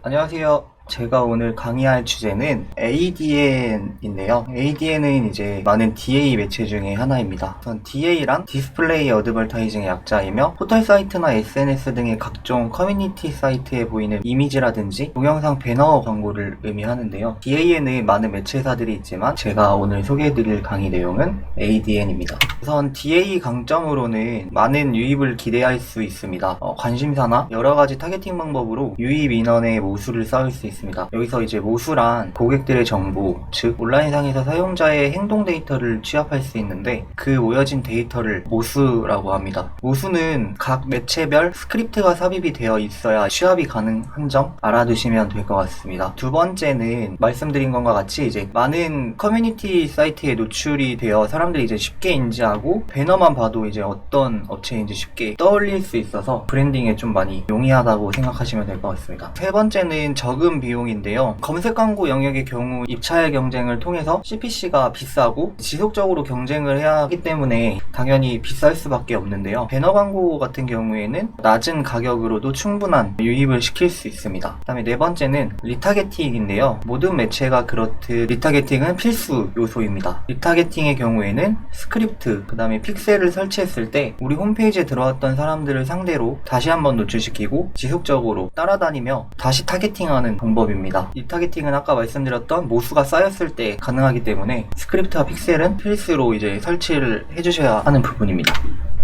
안녕하세요. 제가 오늘 강의할 주제는 ADN인데요. ADN은 이제 많은 DA 매체 중에 하나입니다. 우선 DA란 디스플레이 어드버타이징의 약자이며 포털 사이트나 SNS 등의 각종 커뮤니티 사이트에 보이는 이미지라든지 동영상 배너 광고를 의미하는데요. DA에는 많은 매체사들이 있지만 제가 오늘 소개해드릴 강의 내용은 ADN입니다. 우선 DA 강점으로는 많은 유입을 기대할 수 있습니다. 관심사나 여러가지 타겟팅 방법으로 유입 인원의 모수를 쌓을 수 있습니다. 여기서 이제 모수란 고객들의 정보, 즉 온라인상에서 사용자의 행동 데이터를 취합할 수 있는데 그 모여진 데이터를 모수라고 합니다. 모수는 각 매체별 스크립트가 삽입이 되어 있어야 취합이 가능한 점 알아두시면 될 것 같습니다. 두 번째는 말씀드린 것과 같이 이제 많은 커뮤니티 사이트에 노출이 되어 사람들이 이제 쉽게 인지하고 배너만 봐도 이제 어떤 업체인지 쉽게 떠올릴 수 있어서 브랜딩에 좀 많이 용이하다고 생각하시면 될 것 같습니다. 세 번째는 적은 비용인데요. 검색 광고 영역의 경우 입찰 경쟁을 통해서 CPC가 비싸고 지속적으로 경쟁을 해야 하기 때문에 당연히 비쌀 수밖에 없는데요. 배너 광고 같은 경우에는 낮은 가격으로도 충분한 유입을 시킬 수 있습니다. 그 다음에 네 번째는 리타게팅인데요. 모든 매체가 그렇듯 리타게팅은 필수 요소입니다. 리타게팅의 경우에는 스크립트, 그 다음에 픽셀을 설치했을 때 우리 홈페이지에 들어왔던 사람들을 상대로 다시 한번 노출시키고 지속적으로 따라다니며 다시 타겟팅하는 방법입니다. 이 타겟팅은 아까 말씀드렸던 모수가 쌓였을 때 가능하기 때문에 스크립트와 픽셀은 필수로 이제 설치를 해주셔야 하는 부분입니다.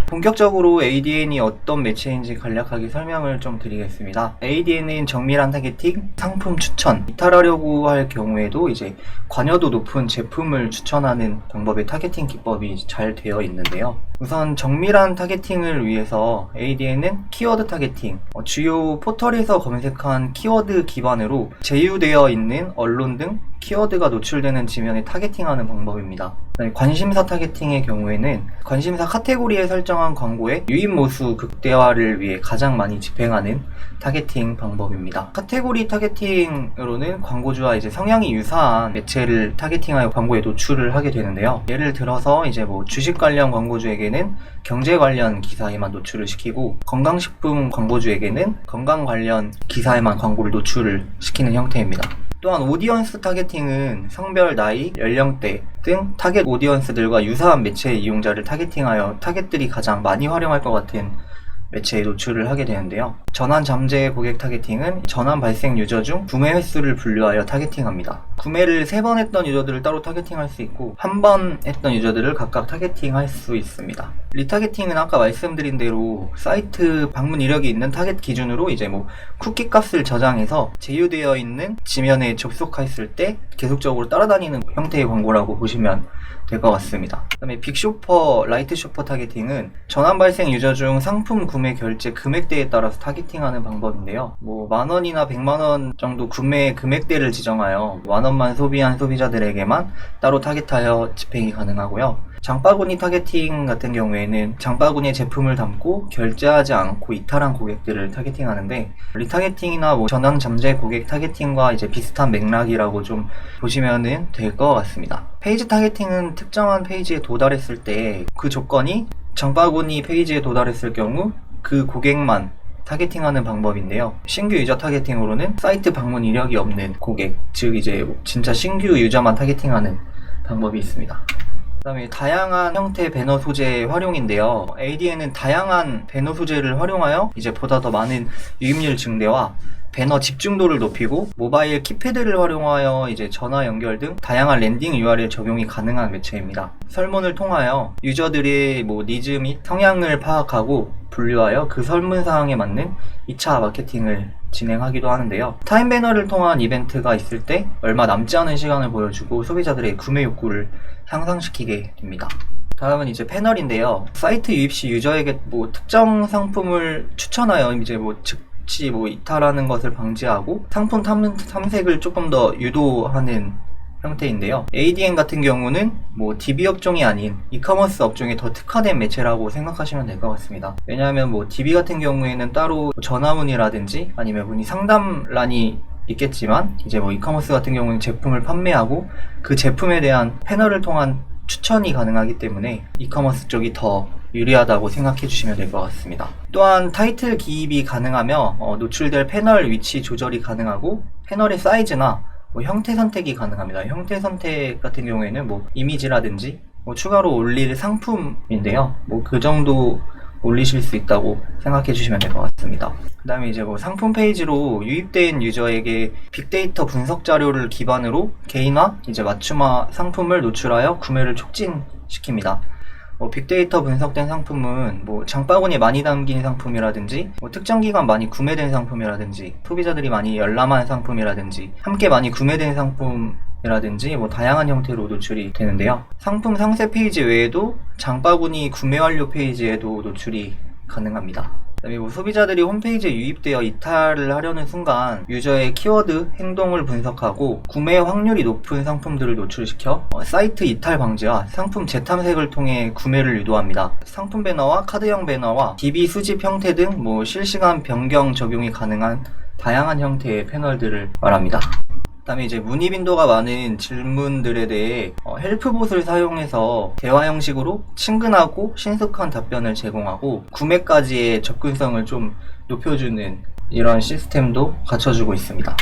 본격적으로 ADN이 어떤 매체인지 간략하게 설명을 좀 드리겠습니다. ADN은 정밀한 타겟팅, 상품 추천, 이탈하려고 할 경우에도 이제 관여도 높은 제품을 추천하는 방법의 타겟팅 기법이 잘 되어 있는데요. 우선 정밀한 타겟팅을 위해서 ADN은 키워드 타겟팅, 주요 포털에서 검색한 키워드 기반으로 제휴되어 있는 언론 등 키워드가 노출되는 지면에 타겟팅하는 방법입니다. 관심사 타겟팅의 경우에는 관심사 카테고리에 설정한 광고의 유입 모수 극대화를 위해 가장 많이 집행하는 타겟팅 방법입니다. 카테고리 타겟팅으로는 광고주와 이제 성향이 유사한 매체를 타겟팅하여 광고에 노출을 하게 되는데요. 예를 들어서 이제 주식 관련 광고주에게는 경제 관련 기사에만 노출을 시키고 건강식품 광고주에게는 건강 관련 기사에만 광고를 노출을 시키는 형태입니다. 또한 오디언스 타겟팅은 성별, 나이, 연령대 등 타겟 오디언스들과 유사한 매체 이용자를 타겟팅하여 타겟들이 가장 많이 활용할 것 같은 매체에 노출을 하게 되는데요. 전환 잠재 고객 타겟팅은 전환 발생 유저 중 구매 횟수를 분류하여 타겟팅합니다. 구매를 3번 했던 유저들을 따로 타겟팅할 수 있고 한 번 했던 유저들을 각각 타겟팅할 수 있습니다. 리타겟팅은 아까 말씀드린 대로 사이트 방문 이력이 있는 타겟 기준으로 이제 쿠키 값을 저장해서 제휴되어 있는 지면에 접속했을 때 계속적으로 따라다니는 형태의 광고라고 보시면 될 것 같습니다. 그 다음에 빅쇼퍼, 라이트 쇼퍼 타겟팅은 전환 발생 유저 중 상품 구매 결제 금액대에 따라서 타겟팅하는 방법인데요. 10,000원이나 1,000,000원 정도 구매 금액대를 지정하여 10,000원만 소비한 소비자들에게만 따로 타겟하여 집행이 가능하고요. 장바구니 타겟팅 같은 경우에는 장바구니에 제품을 담고 결제하지 않고 이탈한 고객들을 타겟팅하는데 리타겟팅이나 전환 잠재 고객 타겟팅과 이제 비슷한 맥락이라고 좀 보시면 될 것 같습니다. 페이지 타겟팅은 특정한 페이지에 도달했을 때 그 조건이 장바구니 페이지에 도달했을 경우 그 고객만 타겟팅하는 방법인데요. 신규 유저 타겟팅으로는 사이트 방문 이력이 없는 고객, 즉 이제 진짜 신규 유저만 타겟팅하는 방법이 있습니다. 그 다음에 다양한 형태의 배너 소재 활용인데요. ADN은 다양한 배너 소재를 활용하여 이제 보다 더 많은 유입률 증대와 배너 집중도를 높이고 모바일 키패드를 활용하여 이제 전화 연결 등 다양한 랜딩 URL 적용이 가능한 매체입니다. 설문을 통하여 유저들의 니즈 및 성향을 파악하고 분류하여 그 설문 사항에 맞는 2차 마케팅을 진행하기도 하는데요. 타임 배너를 통한 이벤트가 있을 때 얼마 남지 않은 시간을 보여주고 소비자들의 구매 욕구를 향상시키게 됩니다. 다음은 이제 패널인데요. 사이트 유입 시 유저에게 특정 상품을 추천하여 이제 즉시 이탈하는 것을 방지하고 상품 탐색을 조금 더 유도하는 형태인데요. ADN 같은 경우는 DB 업종이 아닌 이커머스 업종에 더 특화된 매체라고 생각하시면 될 것 같습니다. 왜냐하면 DB 같은 경우에는 따로 전화문이라든지 아니면 문의 상담란이 있겠지만 이제 이커머스 같은 경우는 제품을 판매하고 그 제품에 대한 패널을 통한 추천이 가능하기 때문에 이커머스 쪽이 더 유리하다고 생각해 주시면 될 것 같습니다. 또한 타이틀 기입이 가능하며 노출될 패널 위치 조절이 가능하고 패널의 사이즈나 형태 선택이 가능합니다. 형태 선택 같은 경우에는 이미지라든지 추가로 올릴 상품인데요. 그 정도 올리실 수 있다고 생각해 주시면 될 것 같습니다. 그 다음에 이제 상품 페이지로 유입된 유저에게 빅데이터 분석 자료를 기반으로 개인화, 맞춤화 상품을 노출하여 구매를 촉진시킵니다. 빅데이터 분석된 상품은 장바구니 많이 담긴 상품이라든지 특정 기간 많이 구매된 상품이라든지 소비자들이 많이 열람한 상품이라든지 함께 많이 구매된 상품이라든지 다양한 형태로 노출이 되는데요. 상품 상세 페이지 외에도 장바구니 구매 완료 페이지에도 노출이 가능합니다. 그다음에 소비자들이 홈페이지에 유입되어 이탈을 하려는 순간 유저의 키워드, 행동을 분석하고 구매 확률이 높은 상품들을 노출시켜 사이트 이탈 방지와 상품 재탐색을 통해 구매를 유도합니다. 상품 배너와 카드형 배너와 DB 수집 형태 등 실시간 변경 적용이 가능한 다양한 형태의 패널들을 말합니다. 그 다음에 문의 빈도가 많은 질문들에 대해 헬프봇을 사용해서 대화 형식으로 친근하고 신속한 답변을 제공하고 구매까지의 접근성을 좀 높여주는 이런 시스템도 갖춰주고 있습니다.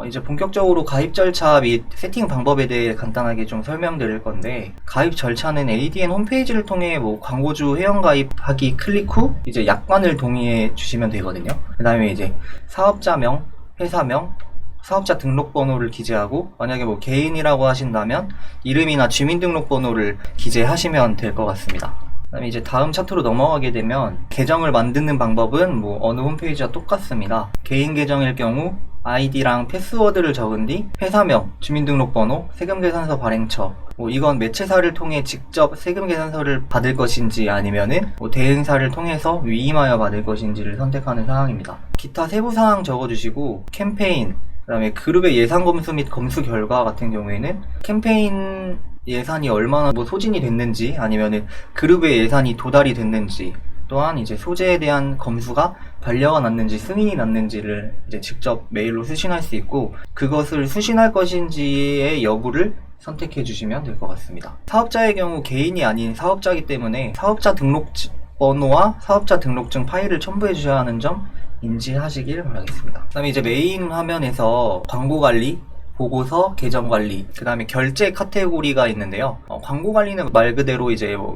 이제 본격적으로 가입 절차 및 세팅 방법에 대해 간단하게 좀 설명드릴 건데, 가입 절차는 ADN 홈페이지를 통해 광고주 회원가입하기 클릭 후 약관을 동의해 주시면 되거든요. 그 다음에 사업자명, 회사명, 사업자 등록번호를 기재하고, 만약에 개인이라고 하신다면 이름이나 주민등록번호를 기재하시면 될 것 같습니다. 그 다음에 다음 차트로 넘어가게 되면 계정을 만드는 방법은 어느 홈페이지와 똑같습니다. 개인 계정일 경우 아이디랑 패스워드를 적은 뒤 회사명, 주민등록번호, 세금계산서 발행처, 이건 매체사를 통해 직접 세금계산서를 받을 것인지 아니면은 대행사를 통해서 위임하여 받을 것인지를 선택하는 사항입니다. 기타 세부사항 적어주시고, 캠페인, 그 다음에 그룹의 예산 검수 및 검수 결과 같은 경우에는 캠페인 예산이 얼마나 소진이 됐는지, 아니면은 그룹의 예산이 도달이 됐는지, 또한 소재에 대한 검수가 반려가 났는지 승인이 났는지를 직접 메일로 수신할 수 있고, 그것을 수신할 것인지의 여부를 선택해 주시면 될 것 같습니다. 사업자의 경우 개인이 아닌 사업자이기 때문에 사업자 등록번호와 사업자 등록증 파일을 첨부해 주셔야 하는 점 인지하시길 바라겠습니다. 그 다음에 메인 화면에서 광고 관리, 보고서, 계정 관리, 그 다음에 결제 카테고리가 있는데요. 광고 관리는 말 그대로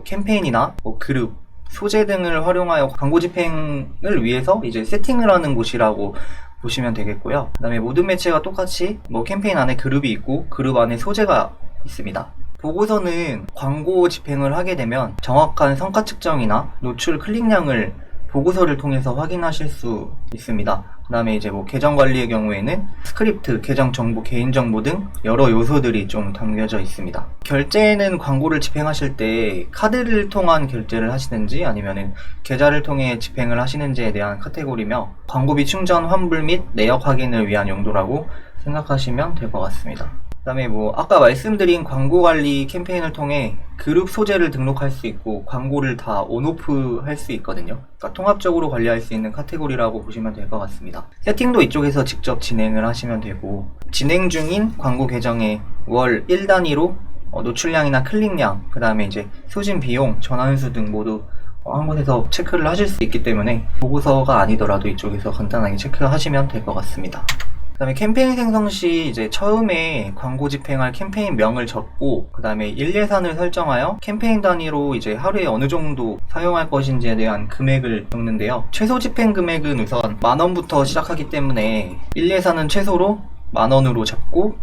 캠페인이나 그룹, 소재 등을 활용하여 광고 집행을 위해서 세팅을 하는 곳이라고 보시면 되겠고요. 그 다음에 모든 매체가 똑같이 캠페인 안에 그룹이 있고 그룹 안에 소재가 있습니다. 보고서는 광고 집행을 하게 되면 정확한 성과 측정이나 노출 클릭량을 보고서를 통해서 확인하실 수 있습니다. 그 다음에 계정 관리의 경우에는 스크립트, 계정 정보, 개인 정보 등 여러 요소들이 좀 담겨져 있습니다. 결제는 광고를 집행하실 때 카드를 통한 결제를 하시는지 아니면은 계좌를 통해 집행을 하시는지에 대한 카테고리며, 광고비 충전, 환불 및 내역 확인을 위한 용도라고 생각하시면 될 것 같습니다. 그 다음에 아까 말씀드린 광고 관리 캠페인을 통해 그룹 소재를 등록할 수 있고 광고를 다 온오프 할 수 있거든요. 그러니까 통합적으로 관리할 수 있는 카테고리라고 보시면 될 것 같습니다. 세팅도 이쪽에서 직접 진행을 하시면 되고, 진행 중인 광고 계정에 월 1단위로 노출량이나 클릭량, 그 다음에 소진 비용, 전환수 등 모두 한 곳에서 체크를 하실 수 있기 때문에 보고서가 아니더라도 이쪽에서 간단하게 체크하시면 될 것 같습니다. 그 다음에 캠페인 생성 시 처음에 광고 집행할 캠페인 명을 적고, 그 다음에 일 예산을 설정하여 캠페인 단위로 하루에 어느 정도 사용할 것인지에 대한 금액을 적는데요. 최소 집행 금액은 우선 10,000원부터 시작하기 때문에 일 예산은 최소로 10,000원으로 잡고,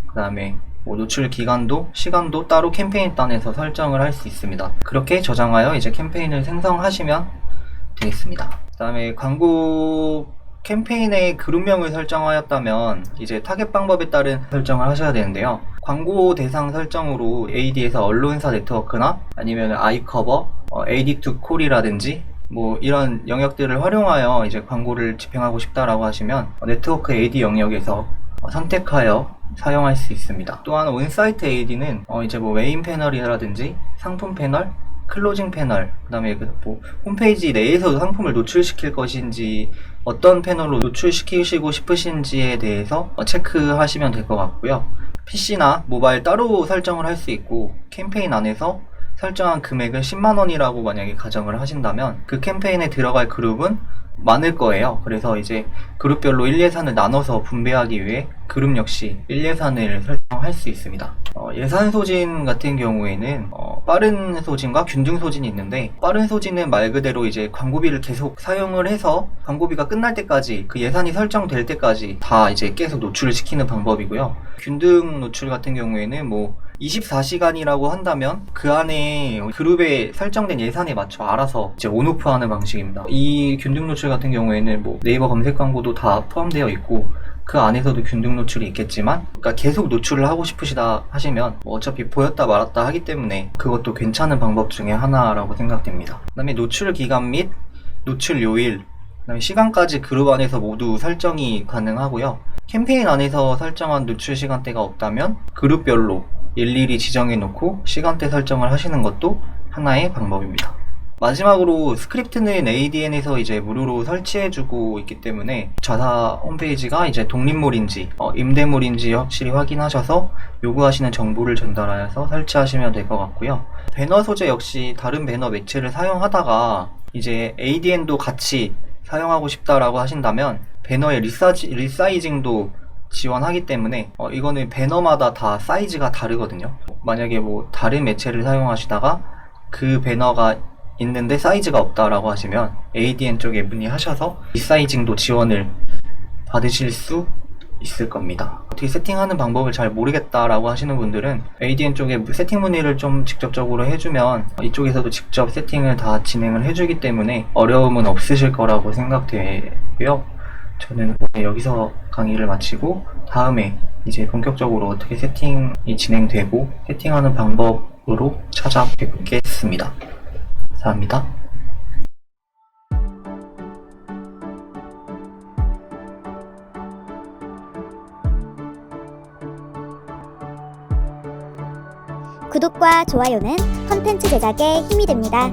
그 다음에 노출 기간도 시간도 따로 캠페인 단에서 설정을 할 수 있습니다. 그렇게 저장하여 캠페인을 생성하시면 되겠습니다. 그 다음에 광고 캠페인의 그룹명을 설정하였다면 타겟 방법에 따른 설정을 하셔야 되는데요. 광고 대상 설정으로 AD에서 언론사 네트워크나 아니면 아이커버, AD2콜이라든지 이런 영역들을 활용하여 광고를 집행하고 싶다라고 하시면 네트워크 AD 영역에서 선택하여 사용할 수 있습니다. 또한 온사이트 AD는 메인 패널이라든지 상품 패널, 클로징 패널, 그 다음에 홈페이지 내에서도 상품을 노출시킬 것인지 어떤 패널로 노출시키시고 싶으신지에 대해서 체크하시면 될 것 같고요. PC나 모바일 따로 설정을 할 수 있고, 캠페인 안에서 설정한 금액을 10만 원이라고 만약에 가정을 하신다면 그 캠페인에 들어갈 그룹은 많을 거예요. 그래서 이제 그룹별로 1예산을 나눠서 분배하기 위해 그룹 역시 1예산을 설정할 수 있습니다. 예산 소진 같은 경우에는 빠른 소진과 균등 소진이 있는데, 빠른 소진은 말 그대로 이제 광고비를 계속 사용을 해서 광고비가 끝날 때까지, 그 예산이 설정될 때까지 다 이제 계속 노출을 시키는 방법이고요. 균등 노출 같은 경우에는 뭐 24시간이라고 한다면 그 안에 그룹에 설정된 예산에 맞춰 알아서 이제 온오프 하는 방식입니다. 이 균등 노출 같은 경우에는 뭐 네이버 검색 광고도 다 포함되어 있고, 그 안에서도 균등 노출이 있겠지만, 그러니까 계속 노출을 하고 싶으시다 하시면 뭐 어차피 보였다 말았다 하기 때문에 그것도 괜찮은 방법 중에 하나라고 생각됩니다. 그 다음에 노출 기간 및 노출 요일, 그 다음에 시간까지 그룹 안에서 모두 설정이 가능하고요. 캠페인 안에서 설정한 노출 시간대가 없다면 그룹별로 일일이 지정해 놓고 시간대 설정을 하시는 것도 하나의 방법입니다. 마지막으로 스크립트는 ADN에서 이제 무료로 설치해주고 있기 때문에 자사 홈페이지가 이제 독립몰인지 임대몰인지 확실히 확인하셔서 요구하시는 정보를 전달하여서 설치하시면 될 것 같고요. 배너 소재 역시 다른 배너 매체를 사용하다가 이제 ADN도 같이 사용하고 싶다라고 하신다면 배너의 리사이징도 지원하기 때문에 이거는 배너마다 다 사이즈가 다르거든요. 만약에 뭐 다른 매체를 사용하시다가 그 배너가 있는데 사이즈가 없다라고 하시면 ADN 쪽에 문의하셔서 리사이징도 지원을 받으실 수 있을 겁니다. 어떻게 세팅하는 방법을 잘 모르겠다라고 하시는 분들은 ADN 쪽에 세팅 문의를 좀 직접적으로 해주면 이쪽에서도 직접 세팅을 다 진행을 해주기 때문에 어려움은 없으실 거라고 생각되고요. 저는 여기서 강의를 마치고 다음에 이제 본격적으로 어떻게 세팅이 진행되고 세팅하는 방법으로 찾아뵙겠습니다. 감사합니다. 구독과 좋아요는 콘텐츠 제작에 힘이 됩니다.